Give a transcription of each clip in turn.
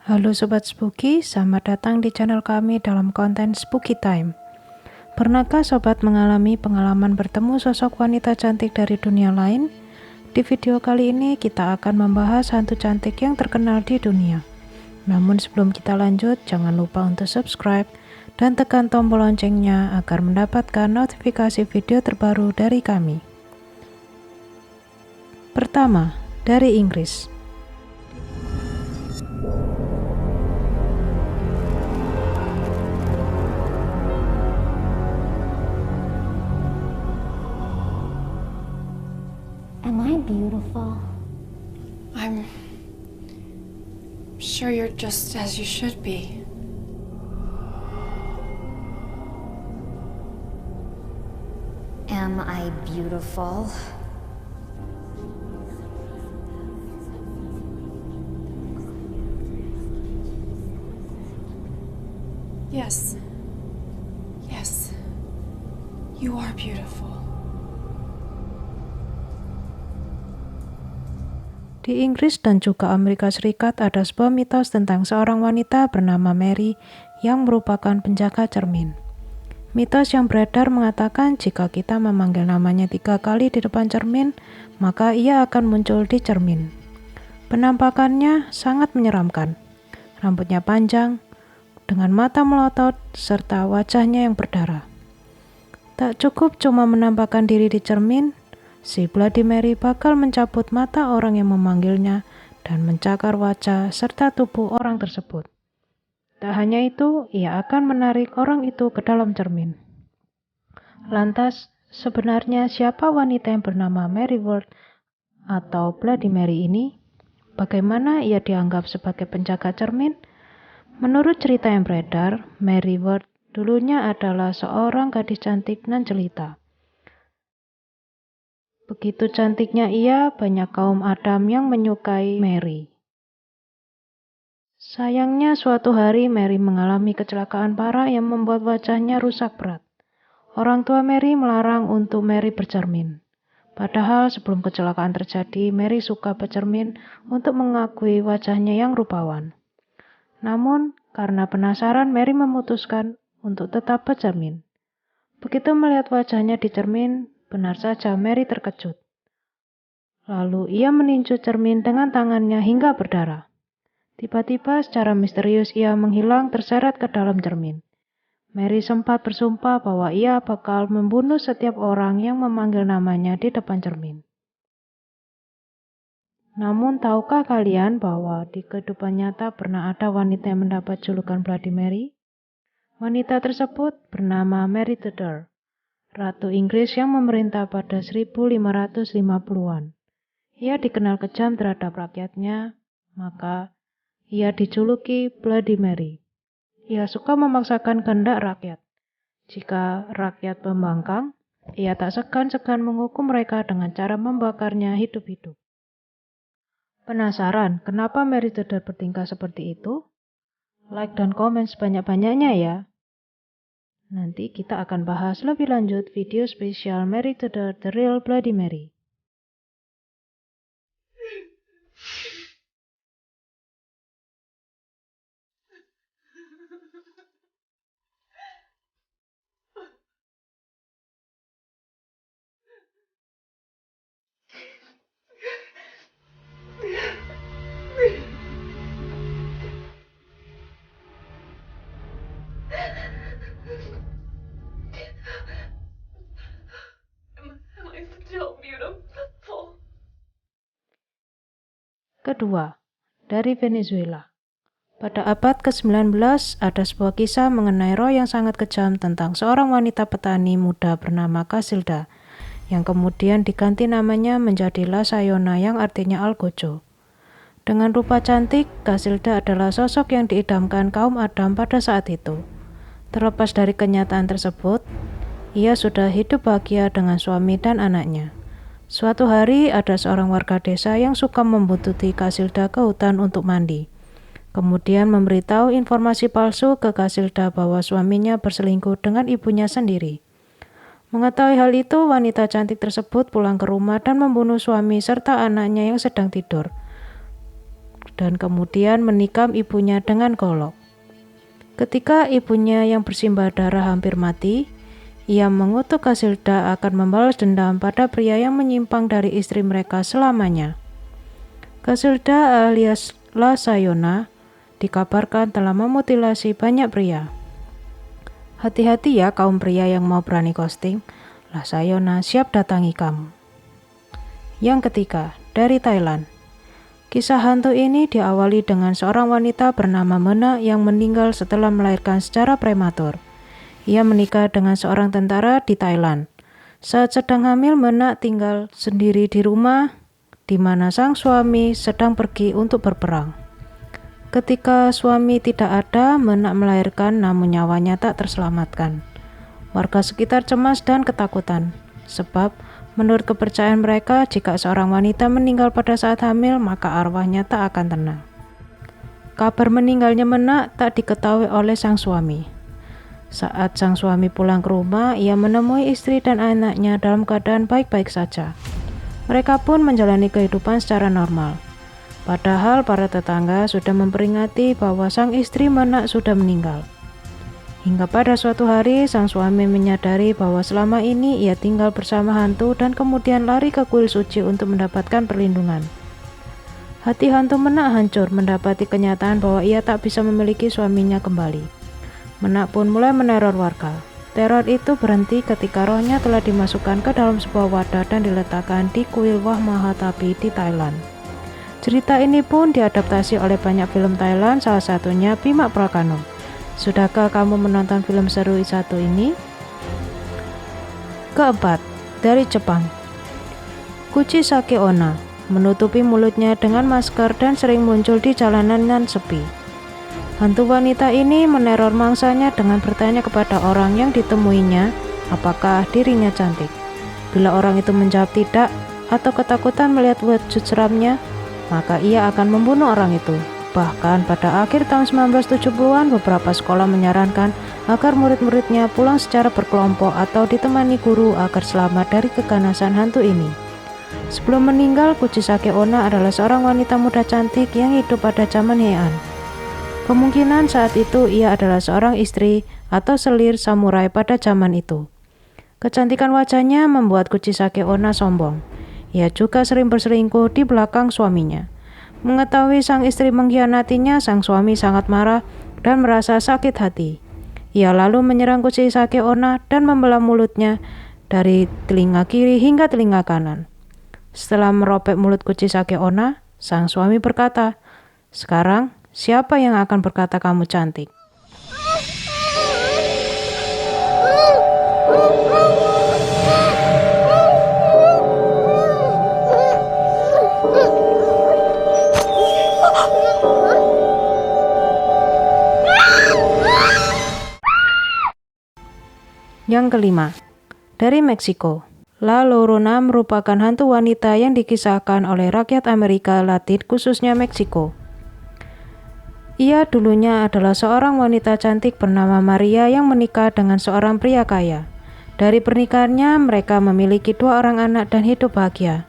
Halo Sobat Spooky, selamat datang di channel kami dalam konten Spooky Time. Pernahkah Sobat mengalami pengalaman bertemu sosok wanita cantik dari dunia lain? Di video kali ini kita akan membahas hantu cantik yang terkenal di dunia. Namun sebelum kita lanjut, jangan lupa untuk subscribe dan tekan tombol loncengnya agar mendapatkan notifikasi video terbaru dari kami. Pertama, dari Inggris. Am I beautiful? I'm sure you're just as you should be. Am I beautiful? Yes. Yes. You are beautiful. Di Inggris dan juga Amerika Serikat ada sebuah mitos tentang seorang wanita bernama Mary yang merupakan penjaga cermin. Mitos yang beredar mengatakan jika kita memanggil namanya 3 kali di depan cermin, maka ia akan muncul di cermin. Penampakannya sangat menyeramkan. Rambutnya panjang, dengan mata melotot, serta wajahnya yang berdarah. Tak cukup cuma menampakkan diri di cermin, si Bloody Mary bakal mencabut mata orang yang memanggilnya dan mencakar wajah serta tubuh orang tersebut. Tak hanya itu, ia akan menarik orang itu ke dalam cermin. Lantas, sebenarnya siapa wanita yang bernama Mary Ward atau Bloody Mary ini? Bagaimana ia dianggap sebagai penjaga cermin? Menurut cerita yang beredar, Mary Ward dulunya adalah seorang gadis cantik nan jelita. Begitu cantiknya ia, banyak kaum Adam yang menyukai Mary. Sayangnya suatu hari Mary mengalami kecelakaan parah yang membuat wajahnya rusak berat. Orang tua Mary melarang untuk Mary bercermin. Padahal sebelum kecelakaan terjadi, Mary suka bercermin untuk mengakui wajahnya yang rupawan. Namun, karena penasaran, Mary memutuskan untuk tetap bercermin. Begitu melihat wajahnya di cermin, benar saja Mary terkejut. Lalu ia meninju cermin dengan tangannya hingga berdarah. Tiba-tiba secara misterius ia menghilang terseret ke dalam cermin. Mary sempat bersumpah bahwa ia bakal membunuh setiap orang yang memanggil namanya di depan cermin. Namun tahukah kalian bahwa di kehidupan nyata pernah ada wanita yang mendapat julukan Bloody Mary? Wanita tersebut bernama Mary Tudor, Ratu Inggris yang memerintah pada 1550-an. Ia dikenal kejam terhadap rakyatnya, maka ia dijuluki Bloody Mary. Ia suka memaksakan kehendak rakyat. Jika rakyat pembangkang, ia tak segan-segan menghukum mereka dengan cara membakarnya hidup-hidup. Penasaran kenapa Mary Tudor bertingkah seperti itu? Like dan komen sebanyak-banyaknya ya. Nanti kita akan bahas lebih lanjut video spesial Mary Tudor The Real Bloody Mary. Am I still beautiful? Kedua, dari Venezuela. Pada abad ke-19, ada sebuah kisah mengenai roh yang sangat kejam tentang seorang wanita petani muda bernama Casilda, yang kemudian diganti namanya menjadi La Sayona yang artinya Algojo. Dengan rupa cantik, Casilda adalah sosok yang diidamkan kaum Adam pada saat itu. Terlepas dari kenyataan tersebut, ia sudah hidup bahagia dengan suami dan anaknya. Suatu hari ada seorang warga desa yang suka membuntuti Casilda ke hutan untuk mandi. Kemudian memberitahu informasi palsu ke Casilda bahwa suaminya berselingkuh dengan ibunya sendiri. Mengetahui hal itu, wanita cantik tersebut pulang ke rumah dan membunuh suami serta anaknya yang sedang tidur. dan kemudian menikam ibunya dengan golok. Ketika ibunya yang bersimbah darah hampir mati, ia mengutuk Casilda akan membalas dendam pada pria yang menyimpang dari istri mereka selamanya. Casilda alias La Sayona dikabarkan telah memutilasi banyak pria. Hati-hati ya kaum pria yang mau berani ghosting, La Sayona siap datangi kamu. Yang ketiga, dari Thailand. Kisah hantu ini diawali dengan seorang wanita bernama Mena yang meninggal setelah melahirkan secara prematur. Ia menikah dengan seorang tentara di Thailand. Saat sedang hamil, Mena tinggal sendiri di rumah di mana sang suami sedang pergi untuk berperang. Ketika suami tidak ada, Mena melahirkan namun nyawanya tak terselamatkan. Warga sekitar cemas dan ketakutan, sebab menurut kepercayaan mereka, jika seorang wanita meninggal pada saat hamil, maka arwahnya tak akan tenang. Kabar meninggalnya Mena tak diketahui oleh sang suami. Saat sang suami pulang ke rumah, ia menemui istri dan anaknya dalam keadaan baik-baik saja. Mereka pun menjalani kehidupan secara normal. Padahal para tetangga sudah memperingati bahwa sang istri Mena sudah meninggal. Hingga pada suatu hari, sang suami menyadari bahwa selama ini ia tinggal bersama hantu dan kemudian lari ke kuil suci untuk mendapatkan perlindungan. Hati hantu Mena hancur mendapati kenyataan bahwa ia tak bisa memiliki suaminya kembali. Mena pun mulai meneror warga. Teror itu berhenti ketika rohnya telah dimasukkan ke dalam sebuah wadah dan diletakkan di kuil Wah Mahatapi di Thailand. Cerita ini pun diadaptasi oleh banyak film Thailand, salah satunya Bima Prakano. Sudahkah kamu menonton film seru satu ini? Keempat, dari Jepang. Kuchisake Onna menutupi mulutnya dengan masker dan sering muncul di jalanan yang sepi. Hantu wanita ini meneror mangsanya dengan bertanya kepada orang yang ditemuinya apakah dirinya cantik. Bila orang itu menjawab tidak atau ketakutan melihat wujud seramnya, maka ia akan membunuh orang itu. Bahkan pada akhir tahun 1970-an, beberapa sekolah menyarankan agar murid-muridnya pulang secara berkelompok atau ditemani guru agar selamat dari keganasan hantu ini. Sebelum meninggal, Kuchisake Onna adalah seorang wanita muda cantik yang hidup pada zaman Heian. Kemungkinan saat itu ia adalah seorang istri atau selir samurai pada zaman itu. Kecantikan wajahnya membuat Kuchisake Onna sombong. Ia juga sering berselingkuh di belakang suaminya. Mengetahui sang istri mengkhianatinya, sang suami sangat marah dan merasa sakit hati. Ia lalu menyerang Kuchisake Onna dan membelah mulutnya dari telinga kiri hingga telinga kanan. Setelah merobek mulut Kuchisake Onna, sang suami berkata, "Sekarang, siapa yang akan berkata kamu cantik?" Yang kelima, dari Meksiko. La Llorona merupakan hantu wanita yang dikisahkan oleh rakyat Amerika Latin khususnya Meksiko. Ia dulunya adalah seorang wanita cantik bernama Maria yang menikah dengan seorang pria kaya. Dari pernikahannya mereka memiliki 2 orang anak dan hidup bahagia.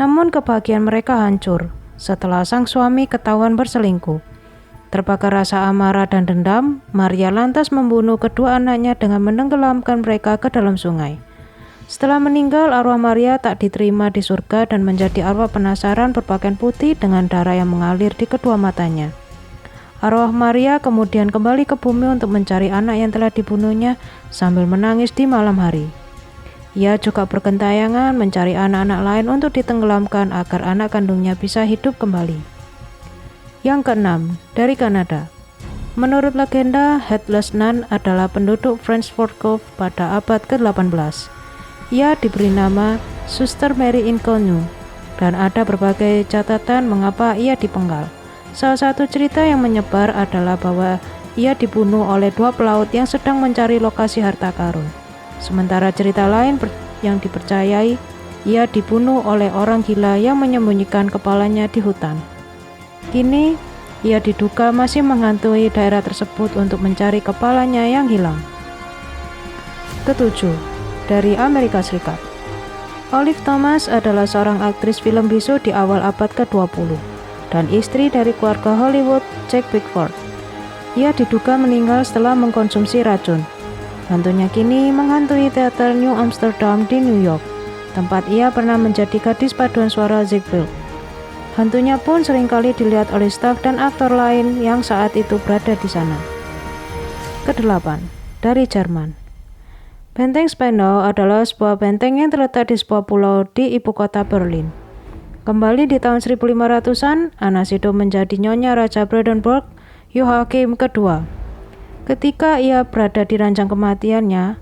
Namun kebahagiaan mereka hancur setelah sang suami ketahuan berselingkuh. Terbakar rasa amarah dan dendam, Maria lantas membunuh kedua anaknya dengan menenggelamkan mereka ke dalam sungai. Setelah meninggal, arwah Maria tak diterima di surga dan menjadi arwah penasaran berpakaian putih dengan darah yang mengalir di kedua matanya. Arwah Maria kemudian kembali ke bumi untuk mencari anak yang telah dibunuhnya sambil menangis di malam hari. Ia juga bergentayangan mencari anak-anak lain untuk ditenggelamkan agar anak kandungnya bisa hidup kembali. Yang keenam, dari Kanada. Menurut legenda, Headless Nun adalah penduduk Frenchford Cove pada abad ke-18. Ia diberi nama Suster Mary Inconnu, dan ada berbagai catatan mengapa ia dipenggal. Salah satu cerita yang menyebar adalah bahwa ia dibunuh oleh 2 pelaut yang sedang mencari lokasi harta karun. Sementara cerita lain yang dipercayai, ia dibunuh oleh orang gila yang menyembunyikan kepalanya di hutan. Kini, ia diduga masih menghantui daerah tersebut untuk mencari kepalanya yang hilang. Ketujuh, dari Amerika Serikat. Olive Thomas adalah seorang aktris film bisu di awal abad ke-20. dan istri dari keluarga Hollywood, Jack Pickford. Ia diduga meninggal setelah mengkonsumsi racun. Hantunya kini menghantui teater New Amsterdam di New York, tempat ia pernah menjadi gadis paduan suara Ziegfeld. Hantunya pun seringkali dilihat oleh staf dan aktor lain yang saat itu berada di sana. Kedelapan, dari Jerman. Benteng Spandau adalah sebuah benteng yang terletak di sebuah pulau di ibu kota Berlin. Kembali di tahun 1500-an, Anna Sido menjadi nyonya Raja Brandenburg Joachim II. Ketika ia berada di ranjang kematiannya,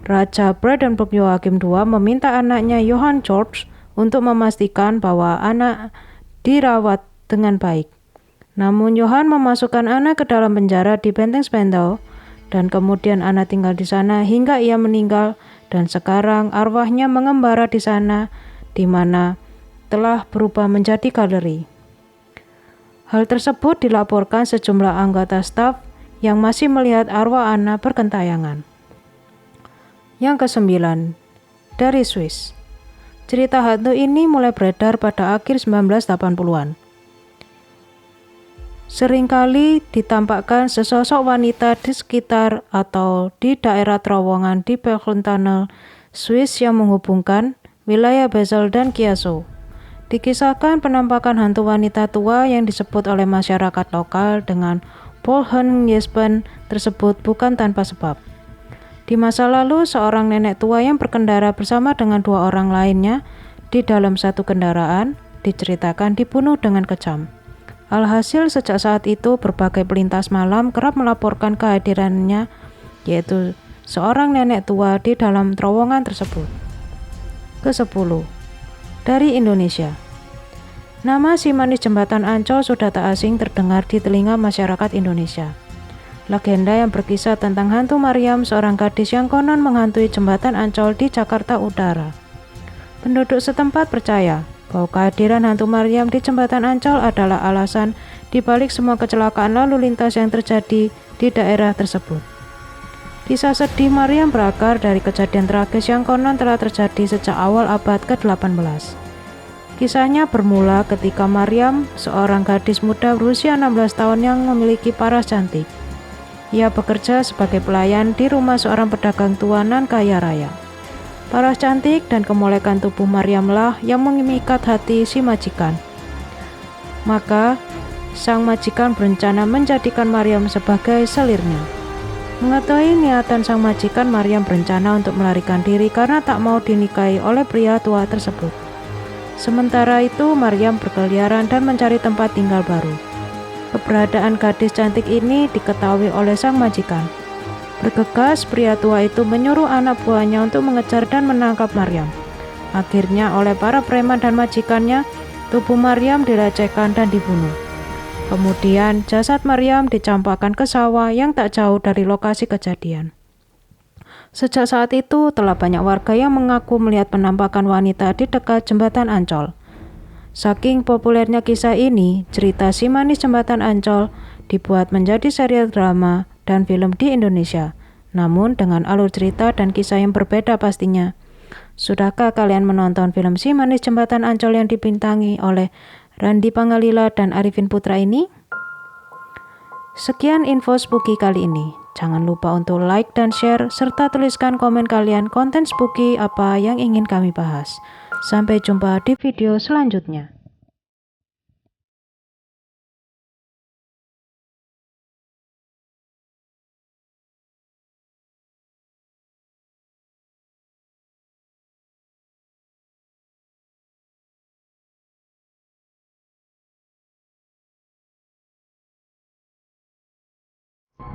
Raja Brandenburg Joachim II meminta anaknya Johann George untuk memastikan bahwa anak dirawat dengan baik. Namun Johann memasukkan Anna ke dalam penjara di benteng Spandau, dan kemudian Anna tinggal di sana hingga ia meninggal, dan sekarang arwahnya mengembara di sana, di mana telah berubah menjadi galeri. Hal tersebut dilaporkan sejumlah anggota staf yang masih melihat arwah Anna bergentayangan. Yang kesembilan, dari Swiss. Cerita hantu ini mulai beredar pada akhir 1980-an. Seringkali ditampakkan sesosok wanita di sekitar atau di daerah terowongan di Berlin Tunnel, Swiss yang menghubungkan wilayah Basel dan Kiaso. Dikisahkan penampakan hantu wanita tua yang disebut oleh masyarakat lokal dengan Polhenjespen tersebut bukan tanpa sebab. Di masa lalu, seorang nenek tua yang berkendara bersama dengan 2 orang lainnya di dalam satu kendaraan diceritakan dibunuh dengan kejam. Alhasil sejak saat itu berbagai pelintas malam kerap melaporkan kehadirannya, yaitu seorang nenek tua di dalam terowongan tersebut. Ke-10, dari Indonesia. Nama si manis jembatan Ancol sudah tak asing terdengar di telinga masyarakat Indonesia. Legenda yang berkisah tentang hantu Mariam, seorang gadis yang konon menghantui jembatan Ancol di Jakarta Utara. Penduduk setempat percaya bahwa kehadiran hantu Mariam di jembatan Ancol adalah alasan dibalik semua kecelakaan lalu lintas yang terjadi di daerah tersebut. Kisah sedih Mariam berakar dari kejadian tragis yang konon telah terjadi sejak awal abad ke-18. Kisahnya bermula ketika Mariam, seorang gadis muda berusia 16 tahun yang memiliki paras cantik. Ia bekerja sebagai pelayan di rumah seorang pedagang tua nan kaya raya. Paras cantik dan kemolekan tubuh Mariamlah yang memikat hati si majikan. Maka, sang majikan berencana menjadikan Mariam sebagai selirnya. Mengetahui niatan sang majikan, Mariam berencana untuk melarikan diri karena tak mau dinikahi oleh pria tua tersebut. Sementara itu, Mariam berkeliaran dan mencari tempat tinggal baru. Keberadaan gadis cantik ini diketahui oleh sang majikan. Bergegas, pria tua itu menyuruh anak buahnya untuk mengejar dan menangkap Mariam. Akhirnya oleh para preman dan majikannya, tubuh Mariam dilecehkan dan dibunuh. Kemudian jasad Mariam dicampakkan ke sawah yang tak jauh dari lokasi kejadian. Sejak saat itu telah banyak warga yang mengaku melihat penampakan wanita di dekat jembatan Ancol. Saking populernya kisah ini, cerita Si Manis Jembatan Ancol dibuat menjadi serial drama dan film di Indonesia, namun dengan alur cerita dan kisah yang berbeda pastinya. Sudahkah kalian menonton film Si Manis Jembatan Ancol yang dibintangi oleh Randy Pangalila dan Arifin Putra ini? Sekian info spooky kali ini. Jangan lupa untuk like dan share, serta tuliskan komen kalian konten spooky apa yang ingin kami bahas. Sampai jumpa di video selanjutnya.